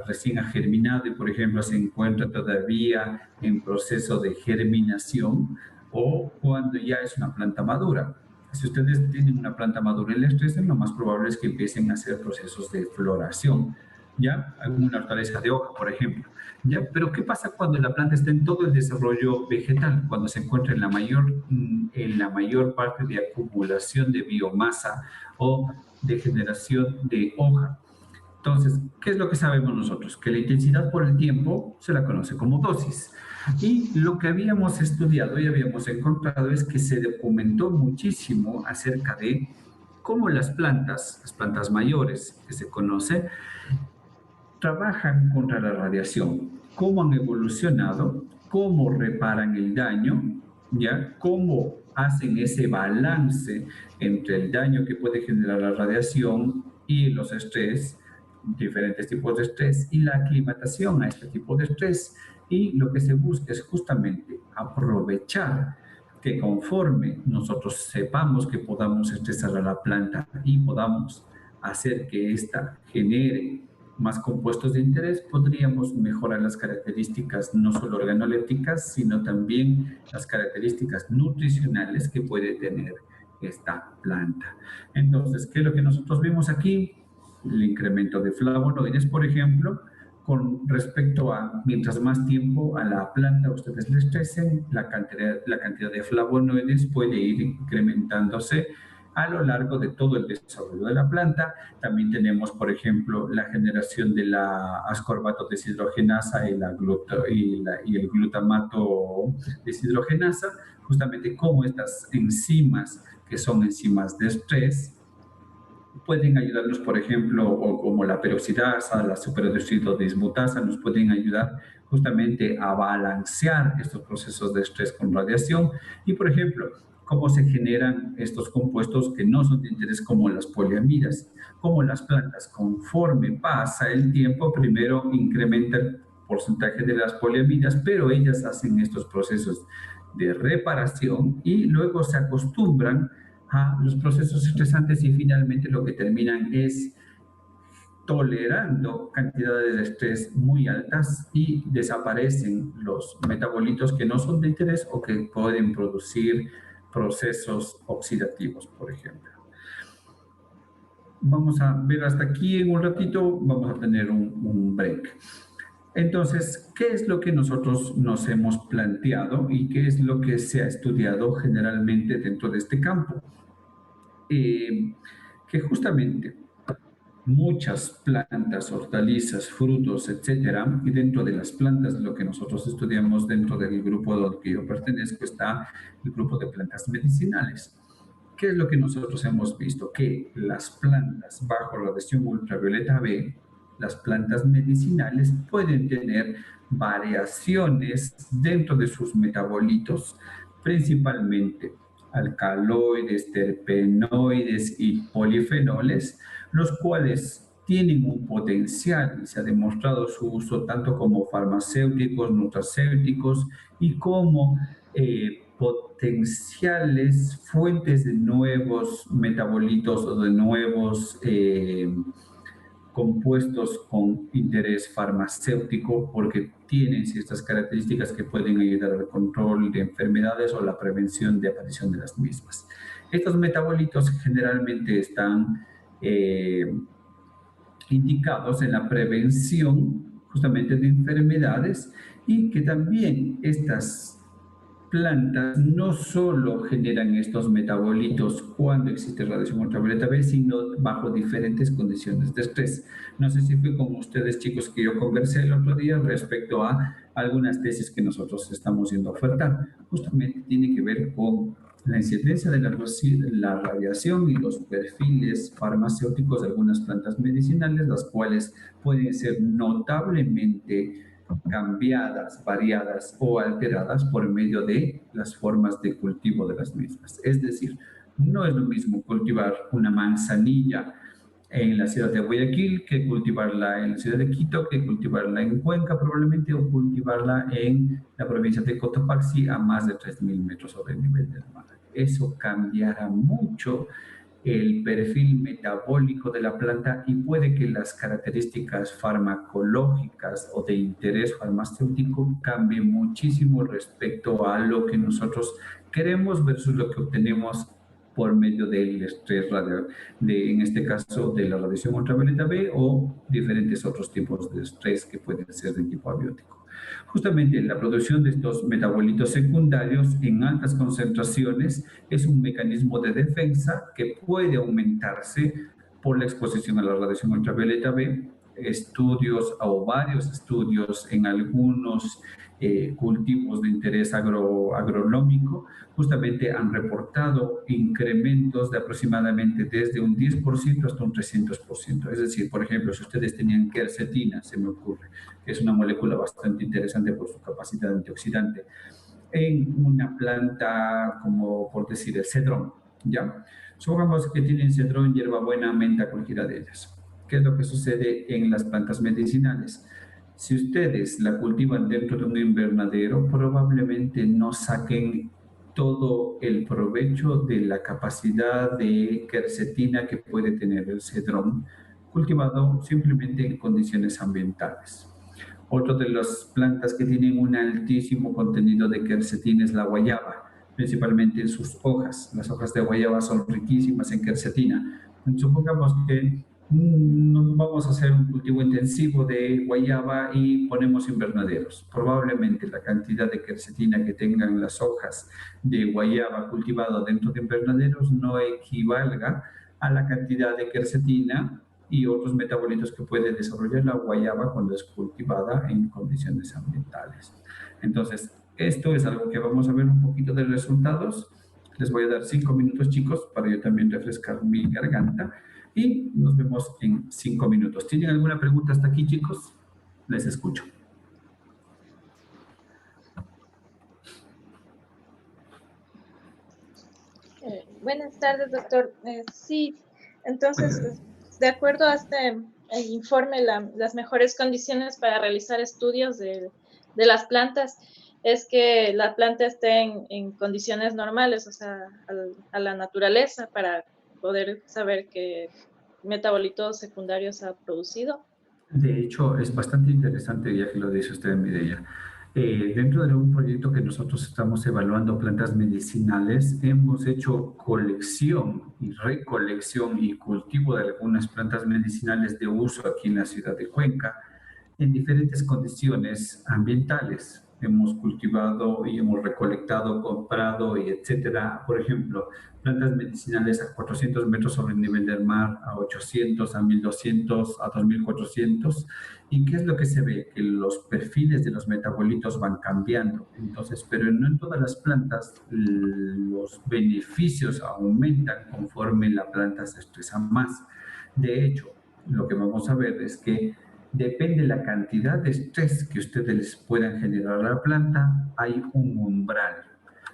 recién ha germinado y, por ejemplo, se encuentra todavía en proceso de germinación, o cuando ya es una planta madura. Si ustedes tienen una planta madura y la estresan, lo más probable es que empiecen a hacer procesos de floración, ¿ya? Alguna hortaliza de hoja, por ejemplo. ¿Ya? Pero ¿qué pasa cuando la planta está en todo el desarrollo vegetal? Cuando se encuentra en la mayor parte de acumulación de biomasa o de generación de hoja. Entonces, ¿qué es lo que sabemos nosotros? Que la intensidad por el tiempo se la conoce como dosis. Y lo que habíamos estudiado y habíamos encontrado es que se documentó muchísimo acerca de cómo las plantas mayores que se conocen, trabajan contra la radiación, cómo han evolucionado, cómo reparan el daño, ¿ya? Cómo hacen ese balance entre el daño que puede generar la radiación y los estrés, diferentes tipos de estrés, y la aclimatación a este tipo de estrés. Y lo que se busca es justamente aprovechar que conforme nosotros sepamos que podamos estresar a la planta y podamos hacer que ésta genere más compuestos de interés, podríamos mejorar las características no solo organolépticas, sino también las características nutricionales que puede tener esta planta. Entonces, ¿qué es lo que nosotros vimos aquí? El incremento de flavonoides, por ejemplo, con respecto a mientras más tiempo a la planta ustedes le estresen, la cantidad de flavonoides puede ir incrementándose a lo largo de todo el desarrollo de la planta. También tenemos, por ejemplo, la generación de la ascorbato deshidrogenasa y el glutamato deshidrogenasa, justamente como estas enzimas, que son enzimas de estrés, pueden ayudarnos, por ejemplo, o como la peroxidasa, la superóxido dismutasa, nos pueden ayudar justamente a balancear estos procesos de estrés con radiación. Y, por ejemplo, cómo se generan estos compuestos que no son de interés como las poliamidas, como las plantas. Conforme pasa el tiempo, primero incrementa el porcentaje de las poliamidas, pero ellas hacen estos procesos de reparación y luego se acostumbran a los procesos estresantes y finalmente lo que terminan es tolerando cantidades de estrés muy altas y desaparecen los metabolitos que no son de interés o que pueden producir procesos oxidativos, por ejemplo. Vamos a ver hasta aquí en un ratito, vamos a tener un break. Entonces, ¿qué es lo que nosotros nos hemos planteado y qué es lo que se ha estudiado generalmente dentro de este campo? Que justamente muchas plantas, hortalizas, frutos, etcétera, y dentro de las plantas, lo que nosotros estudiamos dentro del grupo al que yo pertenezco está el grupo de plantas medicinales. ¿Qué es lo que nosotros hemos visto? Que las plantas bajo radiación ultravioleta B, las plantas medicinales pueden tener variaciones dentro de sus metabolitos, principalmente alcaloides, terpenoides y polifenoles, los cuales tienen un potencial y se ha demostrado su uso tanto como farmacéuticos, nutracéuticos y como potenciales fuentes de nuevos metabolitos o de nuevos compuestos con interés farmacéutico porque tienen ciertas características que pueden ayudar al control de enfermedades o la prevención de aparición de las mismas. Estos metabolitos generalmente están indicados en la prevención justamente de enfermedades y que también estas plantas no solo generan estos metabolitos cuando existe radiación ultravioleta B, sino bajo diferentes condiciones de estrés. No sé si fue con ustedes, chicos, que yo conversé el otro día respecto a algunas tesis que nosotros estamos yendo a ofertar. Justamente tiene que ver con la incidencia de la radiación y los perfiles farmacéuticos de algunas plantas medicinales, las cuales pueden ser notablemente cambiadas, variadas o alteradas por medio de las formas de cultivo de las mismas. Es decir, no es lo mismo cultivar una manzanilla en la ciudad de Guayaquil que cultivarla en la ciudad de Quito, que cultivarla en Cuenca probablemente o cultivarla en la provincia de Cotopaxi a más de 3.000 metros sobre el nivel del mar. Eso cambiará mucho el perfil metabólico de la planta y puede que las características farmacológicas o de interés farmacéutico cambien muchísimo respecto a lo que nosotros queremos versus lo que obtenemos por medio del estrés en este caso de la radiación ultravioleta B o diferentes otros tipos de estrés que pueden ser de tipo abiótico. Justamente la producción de estos metabolitos secundarios en altas concentraciones es un mecanismo de defensa que puede aumentarse por la exposición a la radiación ultravioleta B. Estudios o varios estudios en algunos cultivos de interés agronómico justamente han reportado incrementos de aproximadamente desde un 10% hasta un 300%. Es decir, por ejemplo, si ustedes tenían quercetina, se me ocurre, que es una molécula bastante interesante por su capacidad antioxidante, en una planta como por decir el cedrón, ¿ya? Supongamos que tienen cedrón, hierbabuena, menta, cualquiera de ellas. ¿Qué es lo que sucede en las plantas medicinales? Si ustedes la cultivan dentro de un invernadero, probablemente no saquen todo el provecho de la capacidad de quercetina que puede tener el cedrón cultivado simplemente en condiciones ambientales. Otra de las plantas que tienen un altísimo contenido de quercetina es la guayaba, principalmente en sus hojas. Las hojas de guayaba son riquísimas en quercetina. Supongamos que vamos a hacer un cultivo intensivo de guayaba y ponemos invernaderos. Probablemente la cantidad de quercetina que tengan las hojas de guayaba cultivado dentro de invernaderos no equivalga a la cantidad de quercetina y otros metabolitos que puede desarrollar la guayaba cuando es cultivada en condiciones ambientales. Entonces, esto es algo que vamos a ver un poquito de resultados. Les voy a dar 5 minutos, chicos, para yo también refrescar mi garganta. y nos vemos en 5 minutos. ¿Tienen alguna pregunta hasta aquí, chicos? Les escucho. Buenas tardes, doctor. Sí, entonces, Cuéntame. de acuerdo a este informe, las mejores condiciones para realizar estudios de las plantas es que la planta esté en condiciones normales, o sea, a la naturaleza, para poder saber qué metabolitos secundarios ha producido. De hecho, es bastante interesante, ya que lo dice usted, Mireia. Dentro de un proyecto que nosotros estamos evaluando plantas medicinales, hemos hecho colección y recolección y cultivo de algunas plantas medicinales de uso aquí en la ciudad de Cuenca en diferentes condiciones ambientales. Hemos cultivado y hemos recolectado, comprado y etcétera. Por ejemplo, plantas medicinales a 400 metros sobre el nivel del mar, a 800, a 1200, a 2400. ¿Y qué es lo que se ve? Que los perfiles de los metabolitos van cambiando. Entonces, pero no en todas las plantas los beneficios aumentan conforme la planta se estresa más. De hecho, lo que vamos a ver es que depende la cantidad de estrés que ustedes les puedan generar a la planta, hay un umbral.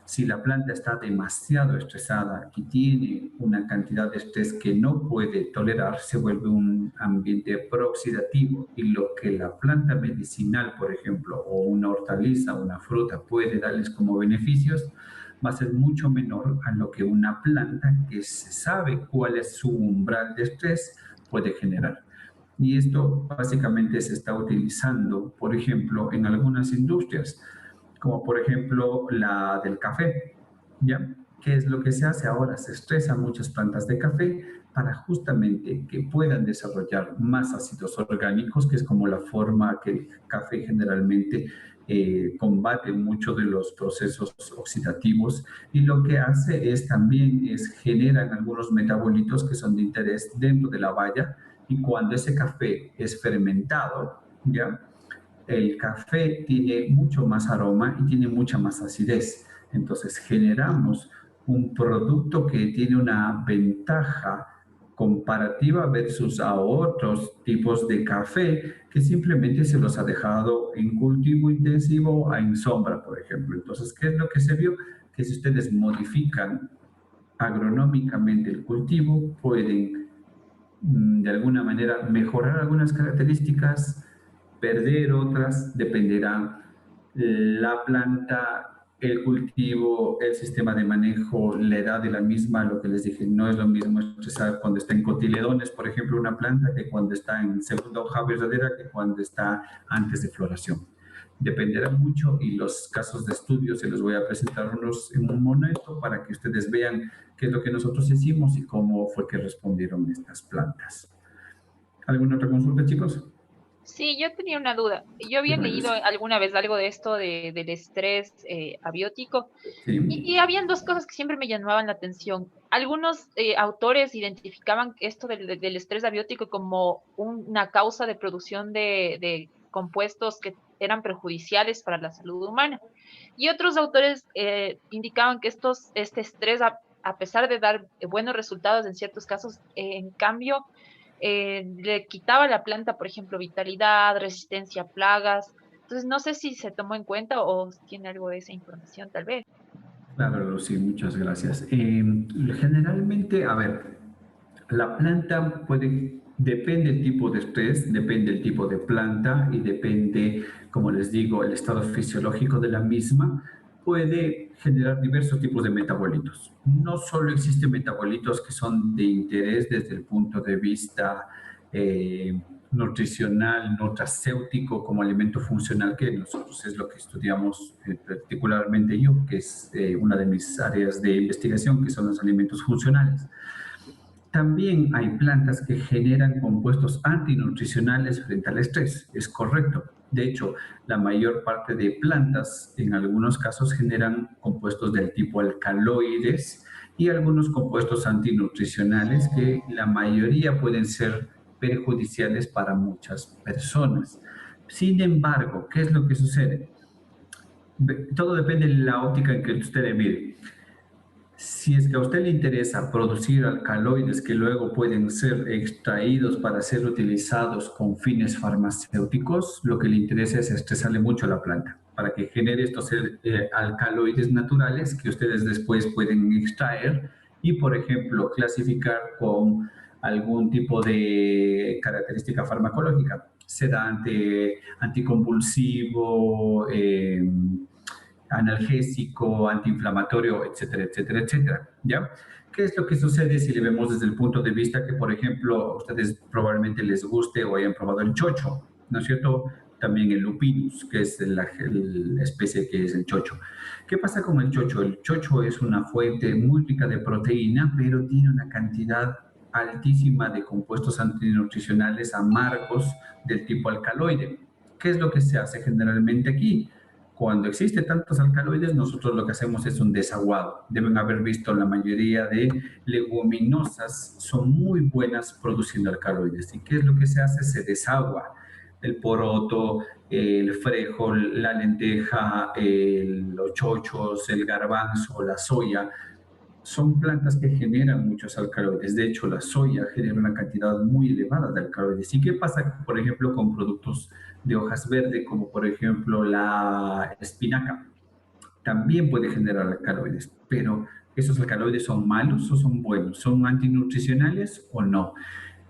Si la planta está demasiado estresada y tiene una cantidad de estrés que no puede tolerar, se vuelve un ambiente prooxidativo y lo que la planta medicinal, por ejemplo, o una hortaliza, una fruta puede darles como beneficios, va a ser mucho menor a lo que una planta que se sabe cuál es su umbral de estrés puede generar. Y esto básicamente se está utilizando, por ejemplo, en algunas industrias, como por ejemplo la del café, ¿ya? ¿Qué es lo que se hace ahora? Se estresan muchas plantas de café para justamente que puedan desarrollar más ácidos orgánicos, que es como la forma que el café generalmente combate muchos de los procesos oxidativos, y lo que hace es también generan algunos metabolitos que son de interés dentro de la valla, y cuando ese café es fermentado, ¿ya? El café tiene mucho más aroma y tiene mucha más acidez. Entonces generamos un producto que tiene una ventaja comparativa versus a otros tipos de café que simplemente se los ha dejado en cultivo intensivo en sombra, por ejemplo. Entonces, ¿qué es lo que se vio? Que si ustedes modifican agronómicamente el cultivo, pueden de alguna manera mejorar algunas características, perder otras, dependerá la planta, el cultivo, el sistema de manejo, la edad de la misma. Lo que les dije, no es lo mismo estresar cuando está en cotiledones, por ejemplo, una planta, que cuando está en segunda hoja verdadera, que cuando está antes de floración. Dependerá mucho, y los casos de estudio se los voy a presentar unos en un momento para que ustedes vean qué es lo que nosotros hicimos y cómo fue que respondieron estas plantas. ¿Alguna otra consulta, chicos? Sí, yo tenía una duda. Yo había Dígame, leído Lucy. alguna vez algo de esto del estrés abiótico y Sí. habían dos cosas que siempre me llamaban la atención. Algunos autores identificaban esto del estrés abiótico como una causa de producción de compuestos que eran perjudiciales para la salud humana. Y otros autores indicaban que este estrés, a pesar de dar buenos resultados en ciertos casos, en cambio, le quitaba a la planta, por ejemplo, vitalidad, resistencia a plagas. Entonces, no sé si se tomó en cuenta o tiene algo de esa información, tal vez. Claro, Lucy, muchas gracias. Generalmente, a ver, la planta puede, depende del tipo de estrés, depende del tipo de planta y depende, como les digo, el estado fisiológico de la misma, puede generar diversos tipos de metabolitos. No solo existen metabolitos que son de interés desde el punto de vista nutricional, nutracéutico, como alimento funcional, que nosotros es lo que estudiamos particularmente yo, que es una de mis áreas de investigación, que son los alimentos funcionales. También hay plantas que generan compuestos antinutricionales frente al estrés, es correcto. De hecho, la mayor parte de plantas en algunos casos generan compuestos del tipo alcaloides y algunos compuestos antinutricionales que la mayoría pueden ser perjudiciales para muchas personas. Sin embargo, ¿qué es lo que sucede? Todo depende de la óptica en que usted mire. Si es que a usted le interesa producir alcaloides que luego pueden ser extraídos para ser utilizados con fines farmacéuticos, lo que le interesa es estresarle mucho a la planta para que genere estos alcaloides naturales que ustedes después pueden extraer y, por ejemplo, clasificar con algún tipo de característica farmacológica, sedante, anticonvulsivo, analgésico, antiinflamatorio, etcétera, etcétera, etcétera, ¿ya? ¿Qué es lo que sucede si le vemos desde el punto de vista que, por ejemplo, a ustedes probablemente les guste o hayan probado el chocho, ¿no es cierto? También el lupinus, que es la especie que es el chocho. ¿Qué pasa con el chocho? El chocho es una fuente muy rica de proteína, pero tiene una cantidad altísima de compuestos antinutricionales amargos del tipo alcaloide. ¿Qué es lo que se hace generalmente aquí? Cuando existe tantos alcaloides, nosotros lo que hacemos es un desaguado. Deben haber visto la mayoría de leguminosas son muy buenas produciendo alcaloides. ¿Y qué es lo que se hace? Se desagua el poroto, el frijol, la lenteja, los chochos, el garbanzo, la soya. Son plantas que generan muchos alcaloides. De hecho, la soya genera una cantidad muy elevada de alcaloides. ¿Y qué pasa, por ejemplo, con productos de hojas verdes, como por ejemplo la espinaca? También puede generar alcaloides, pero ¿esos alcaloides son malos o son buenos? ¿Son antinutricionales o no?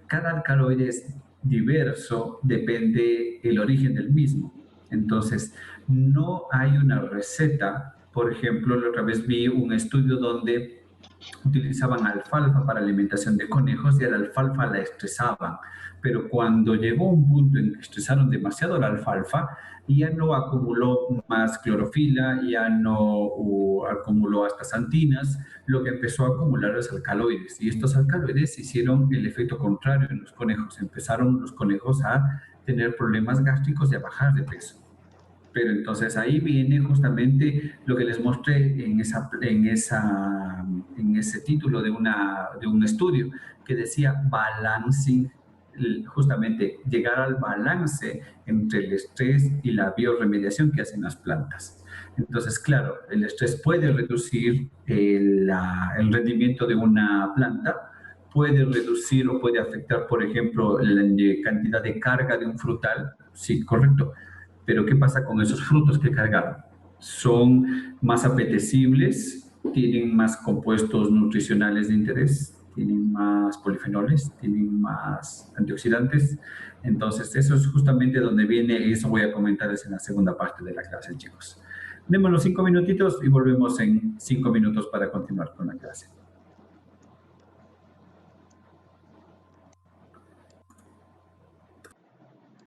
Cada alcaloide es diverso, depende del origen del mismo. Entonces, no hay una receta. Por ejemplo, la otra vez vi un estudio donde utilizaban alfalfa para alimentación de conejos y a la alfalfa la estresaban. Pero cuando llegó un punto en que estresaron demasiado la alfalfa, ya no acumuló más clorofila, ya no acumuló astaxantinas, lo que empezó a acumular es alcaloides. Y estos alcaloides hicieron el efecto contrario en los conejos. Empezaron los conejos a tener problemas gástricos y a bajar de peso. Pero entonces ahí viene justamente lo que les mostré en ese título de un estudio que decía balancing, justamente llegar al balance entre el estrés y la biorremediación que hacen las plantas. Entonces, claro, el estrés puede reducir el rendimiento de una planta, puede reducir o puede afectar, por ejemplo, la cantidad de carga de un frutal, sí, correcto. Pero ¿qué pasa con esos frutos que cargaron? Son más apetecibles, tienen más compuestos nutricionales de interés, tienen más polifenoles, tienen más antioxidantes. Entonces, eso es justamente donde viene, y eso voy a comentarles en la segunda parte de la clase, chicos. Démonos 5 minutitos y volvemos en 5 minutos para continuar con la clase.